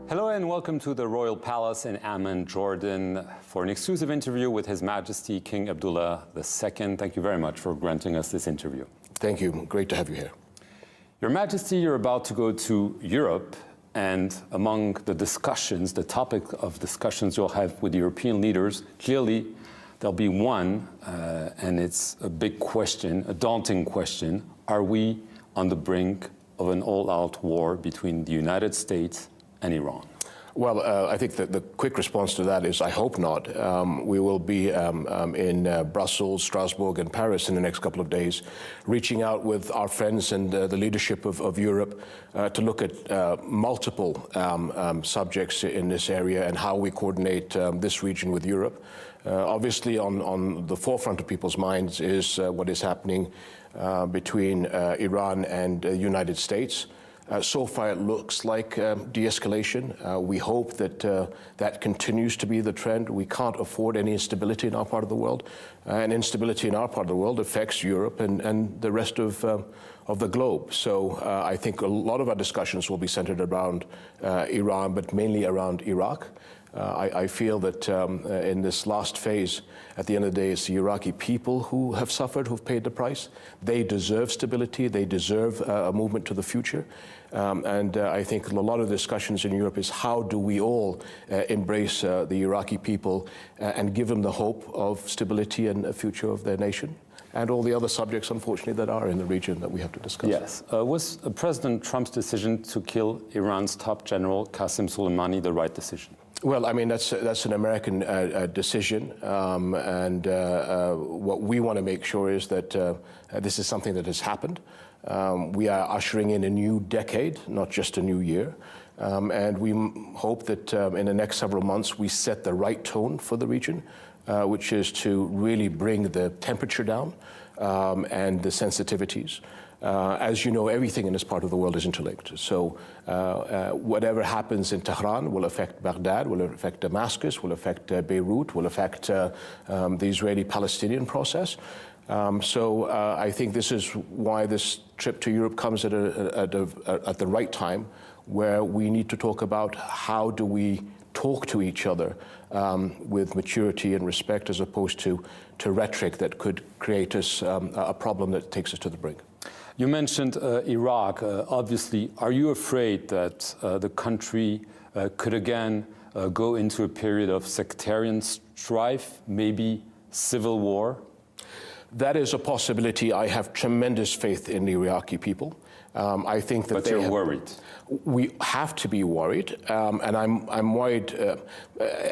Hello and welcome to the Royal Palace in Amman, Jordan, for an exclusive interview with His Majesty King Abdullah II. Thank you very much for granting us this interview. Thank you. Great to have you here. Your Majesty, you're about to go to Europe, and among the discussions, the topic of discussions you'll have with European leaders, clearly there'll be one, and it's a big question, a daunting question. Are we on the brink of an all-out war between the United States and Iran? Well, I think that the quick response to that is I hope not. We will be in Brussels, Strasbourg, and Paris in the next couple of days, reaching out with our friends and the leadership of Europe to look at multiple subjects in this area and how we coordinate this region with Europe. Obviously, on the forefront of people's minds is what is happening between Iran and the United States. So far, it looks like de-escalation. We hope that that continues to be the trend. We can't afford any instability in our part of the world. And instability in our part of the world affects Europe and the rest of the globe. So I think a lot of our discussions will be centered around Iran, but mainly around Iraq. I feel that in this last phase, at the end of the day, it's the Iraqi people who have suffered, who've paid the price. They deserve stability. They deserve a movement to the future. And I think a lot of discussions in Europe is how do we all embrace the Iraqi people and give them the hope of stability and a future of their nation, and all the other subjects, unfortunately, that are in the region that we have to discuss. Yes. Was President Trump's decision to kill Iran's top general, Qasem Soleimani, the right decision? Well, I mean, that's an American decision, and what we want to make sure is that this is something that has happened. We are ushering in a new decade, not just a new year, and we hope that in the next several months we set the right tone for the region, which is to really bring the temperature down and the sensitivities. As you know, everything in this part of the world is interlinked. So whatever happens in Tehran will affect Baghdad, will affect Damascus, will affect Beirut, will affect the Israeli-Palestinian process. So I think this is why this trip to Europe comes at the right time, where we need to talk about how do we talk to each other with maturity and respect, as opposed to rhetoric that could create us a problem that takes us to the brink. You mentioned Iraq. Obviously, are you afraid that the country could again go into a period of sectarian strife, maybe civil war? That is a possibility. I have tremendous faith in the Iraqi people. I think that but you're worried. We have to be worried, and I'm worried.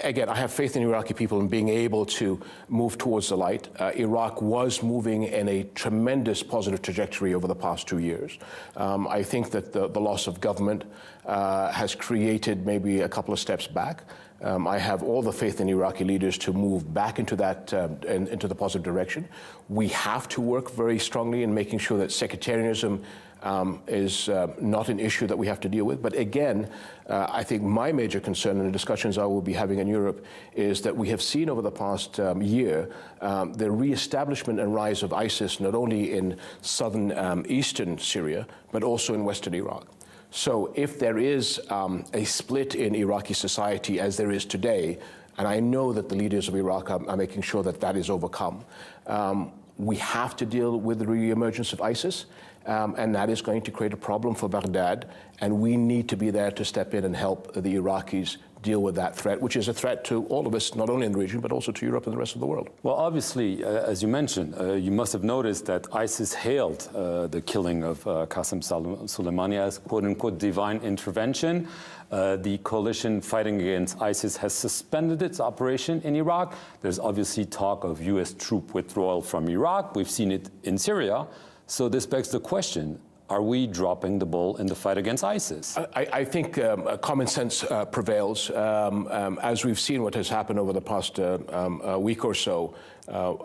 Again, I have faith in Iraqi people in being able to move towards the light. Iraq was moving in a tremendous positive trajectory over the past 2 years. I think that the loss of government has created maybe a couple of steps back. I have all the faith in Iraqi leaders to move back into that, into the positive direction. We have to work very strongly in making sure that sectarianism is not an issue that we have to deal with. But again, I think my major concern in the discussions I will be having in Europe is that we have seen over the past year the reestablishment and rise of ISIS, not only in southern eastern Syria, but also in western Iraq. So if there is a split in Iraqi society, as there is today, and I know that the leaders of Iraq are making sure that that is overcome, we have to deal with the re-emergence of ISIS, and that is going to create a problem for Baghdad, and we need to be there to step in and help the Iraqis deal with that threat, which is a threat to all of us, not only in the region, but also to Europe and the rest of the world. Well, obviously, as you mentioned, you must have noticed that ISIS hailed the killing of Qasem Soleimani as quote-unquote divine intervention. The coalition fighting against ISIS has suspended its operation in Iraq. There's obviously talk of U.S. troop withdrawal from Iraq. We've seen it in Syria. So this begs the question, are we dropping the ball in the fight against ISIS? I think common sense prevails. As we've seen what has happened over the past week or so,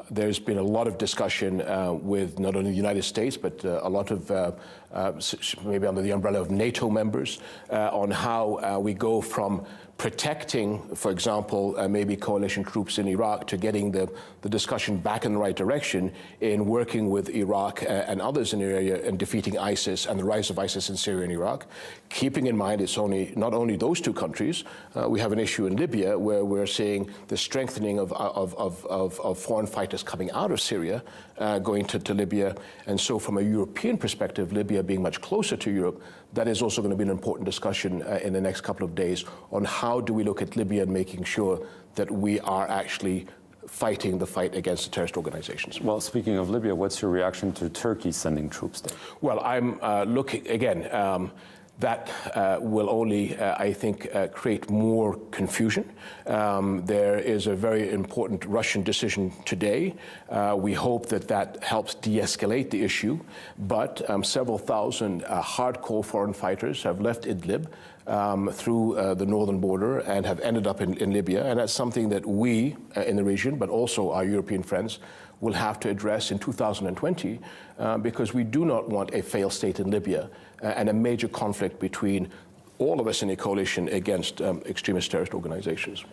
there's been a lot of discussion with not only the United States, but a lot of, maybe under the umbrella of NATO members, on how we go from protecting, for example, maybe coalition troops in Iraq, to getting the discussion back in the right direction in working with Iraq and others in the area in defeating ISIS and the rise of ISIS in Syria and Iraq. Keeping in mind it's not only those two countries, we have an issue in Libya where we're seeing the strengthening of foreign fighters coming out of Syria, going to Libya. And so from a European perspective, Libya being much closer to Europe, that is also going to be an important discussion in the next couple of days on how do we look at Libya and making sure that we are actually fighting the fight against the terrorist organizations. Well, speaking of Libya, what's your reaction to Turkey sending troops there? Well, I'm looking, again, that will only, I think, create more confusion. There is a very important Russian decision today. We hope that that helps de-escalate the issue, but several thousand hardcore foreign fighters have left Idlib through the northern border and have ended up in Libya, and that's something that we in the region, but also our European friends, will have to address in 2020 because we do not want a failed state in Libya and a major conflict between all of us in a coalition against extremist terrorist organizations.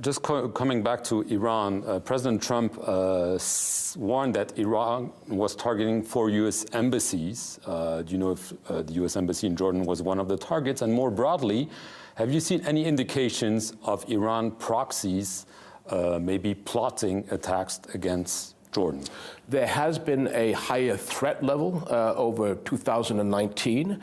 Just coming back to Iran, President Trump warned that Iran was targeting 4 U.S. embassies. Do you know if the U.S. embassy in Jordan was one of the targets? And more broadly, have you seen any indications of Iran proxies maybe plotting attacks against Jordan? There has been a higher threat level over 2019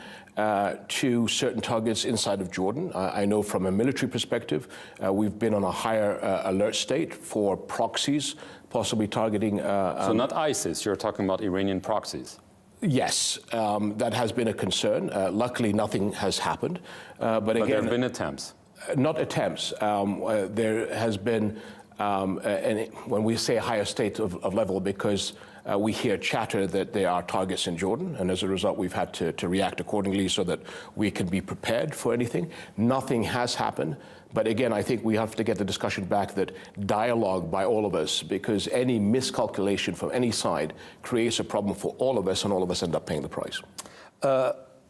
to certain targets inside of Jordan. I know from a military perspective, we've been on a higher alert state for proxies, possibly targeting... so not ISIS, you're talking about Iranian proxies? Yes, that has been a concern. Luckily, nothing has happened. But again, there have been attempts? Not attempts. There has been, when we say a higher state of level, because we hear chatter that there are targets in Jordan, and as a result, we've had to react accordingly so that we can be prepared for anything. Nothing has happened. But again, I think we have to get the discussion back that dialogue by all of us, because any miscalculation from any side creates a problem for all of us, and all of us end up paying the price.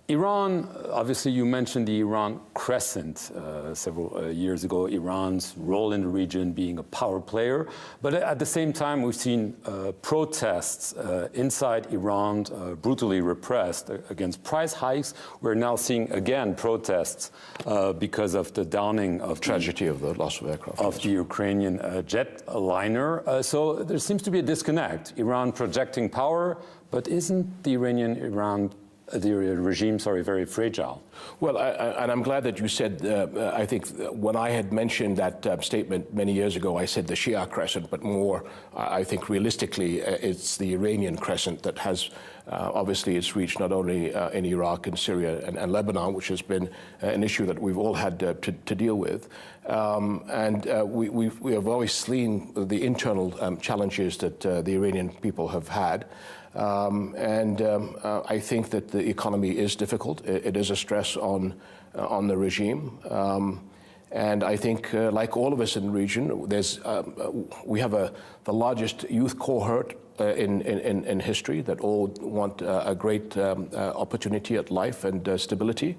Iran, obviously you mentioned the Iran crescent several years ago, Iran's role in the region being a power player. But at the same time, we've seen protests inside Iran brutally repressed against price hikes. We're now seeing again protests because of the downing of tragedy of the loss of aircraft of the Ukrainian jetliner. So there seems to be a disconnect. Iran projecting power, but isn't the the regime, very fragile? Well, and I'm glad that you said, I think when I had mentioned that statement many years ago, I said the Shia crescent, but more, I think realistically, it's the Iranian crescent that has, obviously it's reached not only in Iraq and Syria and Lebanon, which has been an issue that we've all had to deal with. We have always seen the internal challenges that the Iranian people have had. I think that the economy is difficult. It is a stress on the regime. And I think, like all of us in the region, we have the largest youth cohort in history that all want a great opportunity at life and stability.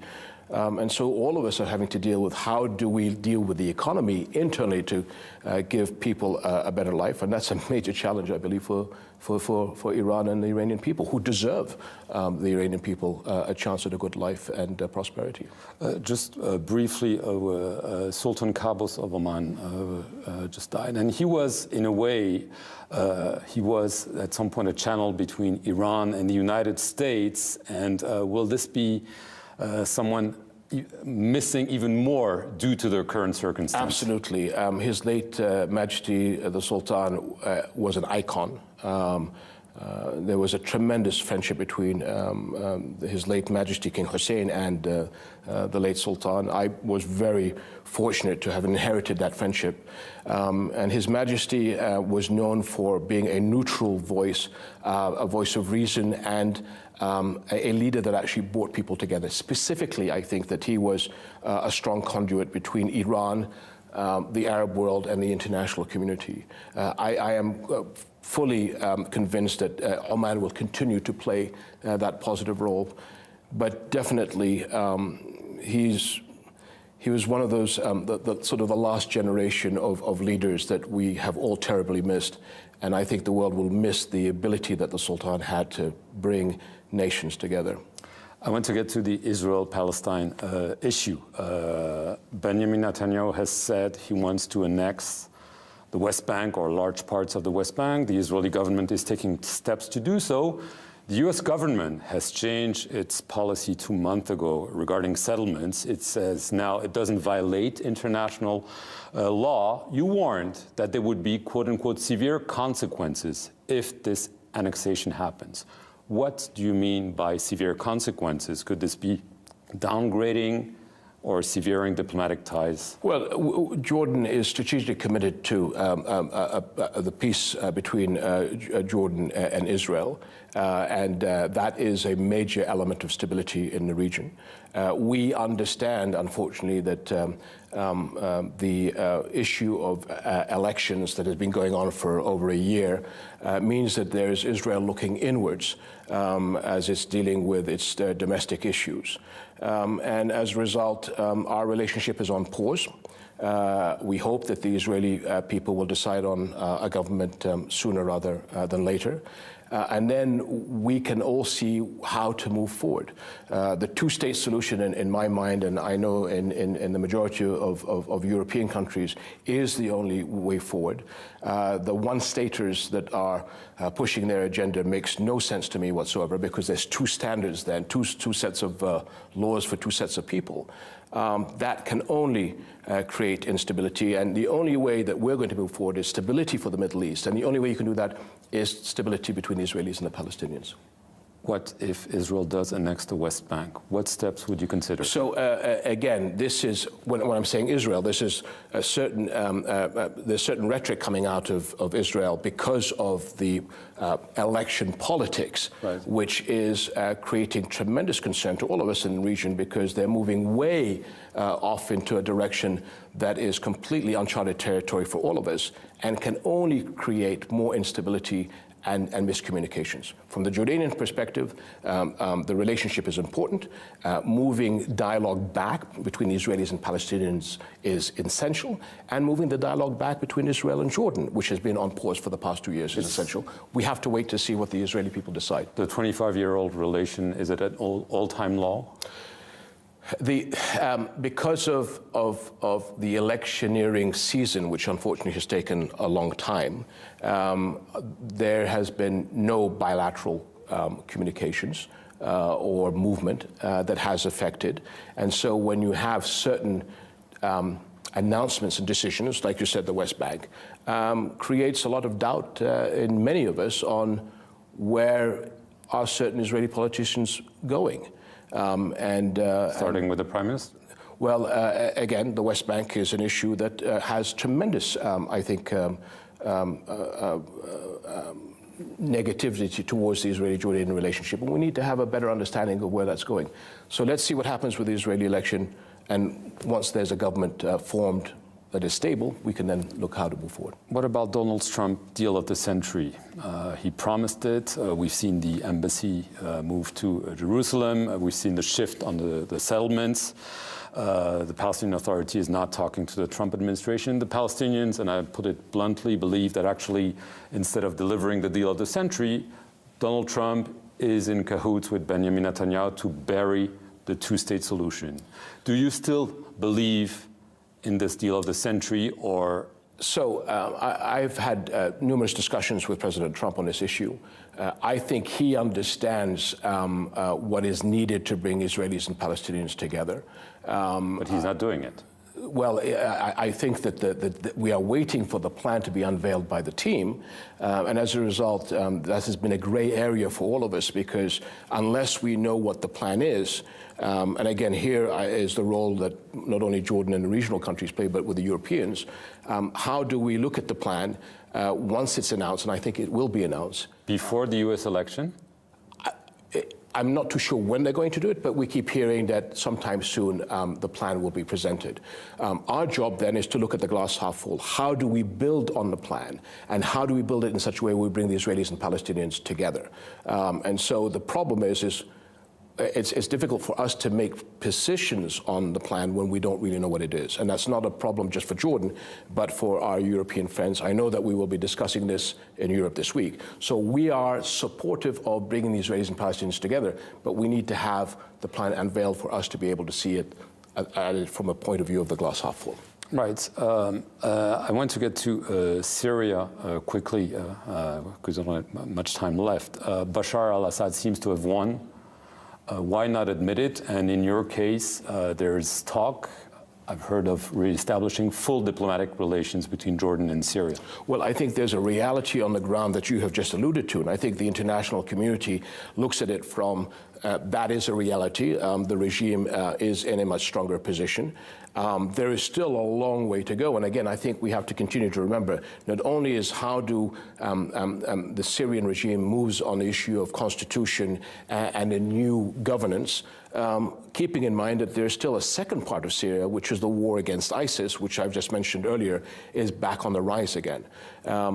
And so all of us are having to deal with how do we deal with the economy internally to give people a better life. And that's a major challenge, I believe, for Iran and the Iranian people, who deserve the Iranian people a chance at a good life and prosperity. Just briefly, Sultan Qaboos of Oman just died. And he was, in a way, he was at some point a channel between Iran and the United States. And will this be someone missing even more due to their current circumstances? Absolutely. His late Majesty, the Sultan, was an icon. There was a tremendous friendship between His late Majesty King Hussein and the late Sultan. I was very fortunate to have inherited that friendship. And His Majesty was known for being a neutral voice, a voice of reason, and a leader that actually brought people together. Specifically, I think that he was a strong conduit between Iran, the Arab world, and the international community. I am fully convinced that Oman will continue to play that positive role, but definitely he He was one of those, the sort of the last generation of leaders that we have all terribly missed. And I think the world will miss the ability that the Sultan had to bring nations together. I want to get to the Israel-Palestine issue. Benjamin Netanyahu has said he wants to annex the West Bank or large parts of the West Bank. The Israeli government is taking steps to do so. The US government has changed its policy 2 months ago regarding settlements. It says now it doesn't violate international law. You warned that there would be, quote unquote, severe consequences if this annexation happens. What do you mean by severe consequences? Could this be downgrading or severing diplomatic ties? Well, Jordan is strategically committed to the peace between Jordan and Israel, and that is a major element of stability in the region. We understand, unfortunately, that the issue of elections that has been going on for over a year means that there's Israel looking inwards as it's dealing with its domestic issues. And as a result, our relationship is on pause. We hope that the Israeli people will decide on a government sooner rather than later. And then we can all see how to move forward. The two-state solution, in my mind, and I know in the majority of European countries, is the only way forward. The one-staters that are pushing their agenda makes no sense to me whatsoever, because there's two standards then, two sets of laws for two sets of people. That can only create instability, and the only way that we're going to move forward is stability for the Middle East, and the only way you can do that is stability between the Israelis and the Palestinians. What if Israel does annex the West Bank? What steps would you consider? So again, this is, when I'm saying Israel, this is a certain, there's certain rhetoric coming out of Israel because of the election politics, right, which is creating tremendous concern to all of us in the region, because they're moving way off into a direction that is completely uncharted territory for all of us and can only create more instability and miscommunications. From the Jordanian perspective, the relationship is important. Moving dialogue back between the Israelis and Palestinians is essential, and moving the dialogue back between Israel and Jordan, which has been on pause for the past 2 years, is essential. We have to wait to see what the Israeli people decide. The 25-year-old relation, is it an all-time law? Because of the electioneering season, which unfortunately has taken a long time, there has been no bilateral communications or movement that has affected. And so when you have certain announcements and decisions, like you said, the West Bank, creates a lot of doubt in many of us on where are certain Israeli politicians going. Starting with the Prime Minister? Well, again, the West Bank is an issue that has tremendous, I think, negativity towards the Israeli-Jordanian relationship, and we need to have a better understanding of where that's going. So let's see what happens with the Israeli election, and once there's a government formed that is stable, we can then look how to move forward. What about Donald Trump's deal of the century? He promised it. We've seen the embassy move to Jerusalem. We've seen the shift on the settlements. The Palestinian Authority is not talking to the Trump administration. The Palestinians, and I put it bluntly, believe that actually, instead of delivering the deal of the century, Donald Trump is in cahoots with Benjamin Netanyahu to bury the two-state solution. Do you still believe in this deal of the century, or? So I've had numerous discussions with President Trump on this issue. I think he understands what is needed to bring Israelis and Palestinians together. But he's not doing it. Well, I think that we are waiting for the plan to be unveiled by the team. And as a result, that has been a gray area for all of us, because unless we know what the plan is, and again, here is the role that not only Jordan and the regional countries play, but with the Europeans, how do we look at the plan once it's announced, and I think it will be announced. Before the US election? I'm not too sure when they're going to do it, but we keep hearing that sometime soon the plan will be presented. Our job then is to look at the glass half full. How do we build on the plan? And how do we build it in such a way we bring the Israelis and Palestinians together? And so the problem is it's difficult for us to make positions on the plan when we don't really know what it is. And that's not a problem just for Jordan, but for our European friends. I know that we will be discussing this in Europe this week. So we are supportive of bringing the Israelis and Palestinians together, but we need to have the plan unveiled for us to be able to see it from a point of view of the glass half full. Right. I want to get to Syria quickly because I don't have much time left. Bashar al-Assad seems to have won. Why not admit it? And in your case, there's talk, I've heard of reestablishing full diplomatic relations between Jordan and Syria. Well, I think there's a reality on the ground that you have just alluded to, and I think the international community looks at it from that is a reality. The regime is in a much stronger position. There is still a long way to go, and again, I think we have to continue to remember not only is how do the Syrian regime moves on the issue of constitution and a new governance, keeping in mind that there's still a second part of Syria, which is the war against ISIS, which I've just mentioned earlier, is back on the rise again.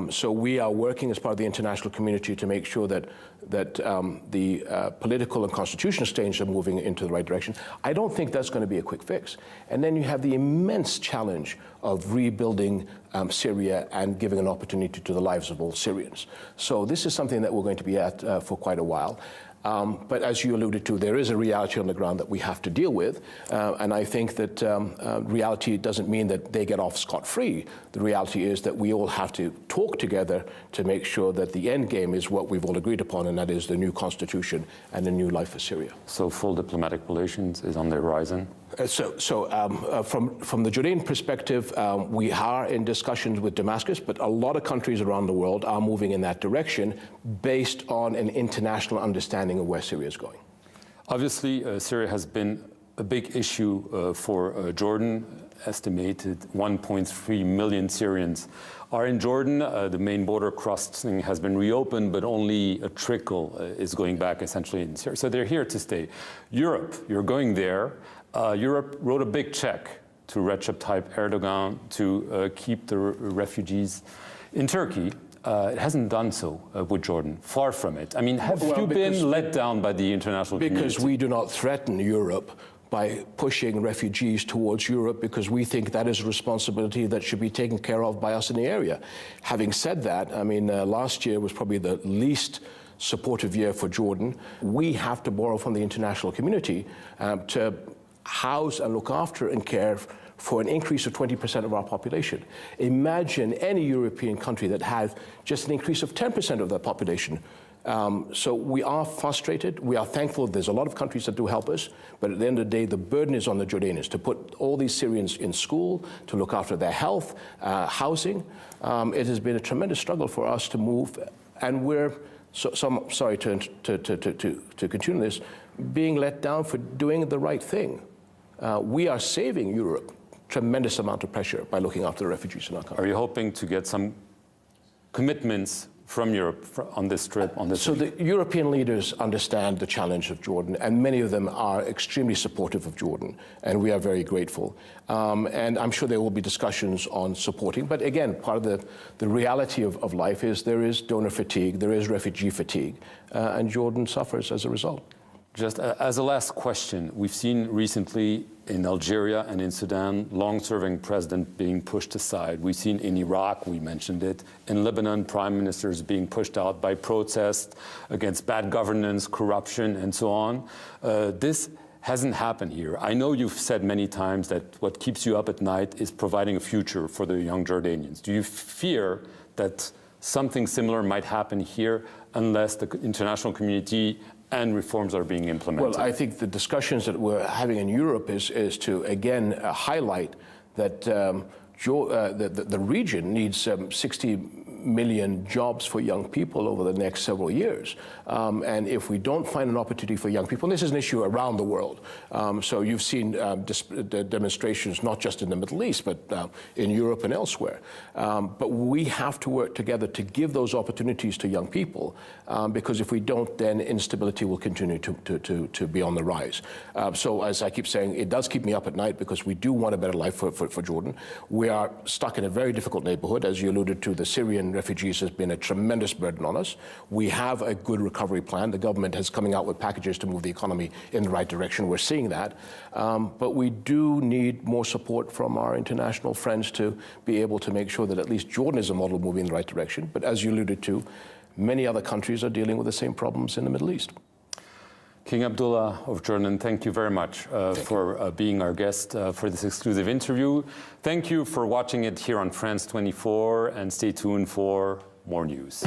So we are working as part of the international community to make sure that the political and constitutional stage are moving into the right direction. I don't think that's going to be a quick fix. And then you have the immense challenge of rebuilding Syria and giving an opportunity to the lives of all Syrians. So this is something that we're going to be at for quite a while. But as you alluded to, there is a reality on the ground that we have to deal with. And I think that reality doesn't mean that they get off scot-free. The reality is that we all have to talk together to make sure that the end game is what we've all agreed upon, and that is the new constitution and a new life for Syria. So full diplomatic relations is on the horizon? From the Jordanian perspective, we are in discussions with Damascus, but a lot of countries around the world are moving in that direction based on an international understanding of where Syria is going. Obviously, Syria has been a big issue for Jordan. Estimated 1.3 million Syrians are in Jordan. The main border crossing has been reopened, but only a trickle is going back essentially in Syria. So they're here to stay. Europe, you're going there. Europe wrote a big check to Recep Tayyip Erdogan to keep the refugees in Turkey. It hasn't done so with Jordan, far from it. I mean, have you been let down by the international community? Because we do not threaten Europe by pushing refugees towards Europe, because we think that is a responsibility that should be taken care of by us in the area. Having said that, I mean, last year was probably the least supportive year for Jordan. We have to borrow from the international community to house and look after and care for an increase of 20% of our population. Imagine any European country that had just an increase of 10% of their population. So we are frustrated. We are thankful there's a lot of countries that do help us, but at the end of the day, the burden is on the Jordanians to put all these Syrians in school, to look after their health, housing. It has been a tremendous struggle for us to move, and we're, I'm sorry to continue this, being let down for doing the right thing. We are saving Europe tremendous amount of pressure by looking after the refugees in our country. Are you hoping to get some commitments from Europe on this trip? So the European leaders understand the challenge of Jordan, and many of them are extremely supportive of Jordan, and we are very grateful. And I'm sure there will be discussions on supporting, but again, part of the reality of life is there is donor fatigue, there is refugee fatigue, and Jordan suffers as a result. Just as a last question, we've seen recently in Algeria and in Sudan, long-serving president being pushed aside. We've seen in Iraq, we mentioned it, in Lebanon, prime ministers being pushed out by protests against bad governance, corruption, and so on. This hasn't happened here. I know you've said many times that what keeps you up at night is providing a future for the young Jordanians. Do you fear that something similar might happen here unless the international community and reforms are being implemented? Well, I think the discussions that we're having in Europe is to, again, highlight that the region needs 60 million jobs for young people over the next several years. And if we don't find an opportunity for young people, and this is an issue around the world, so you've seen demonstrations not just in the Middle East, but in Europe and elsewhere. But we have to work together to give those opportunities to young people, because if we don't, then instability will continue to be on the rise. So as I keep saying, it does keep me up at night because we do want a better life for Jordan. We are stuck in a very difficult neighborhood. As you alluded to, the Syrian Syrian refugees has been a tremendous burden on us. We have a good recovery plan. The government is coming out with packages to move the economy in the right direction. We're seeing that. But we do need more support from our international friends to be able to make sure that at least Jordan is a model moving in the right direction. But as you alluded to, many other countries are dealing with the same problems in the Middle East. King Abdullah of Jordan, thank you very much for being our guest for this exclusive interview. Thank you for watching it here on France 24, and stay tuned for more news.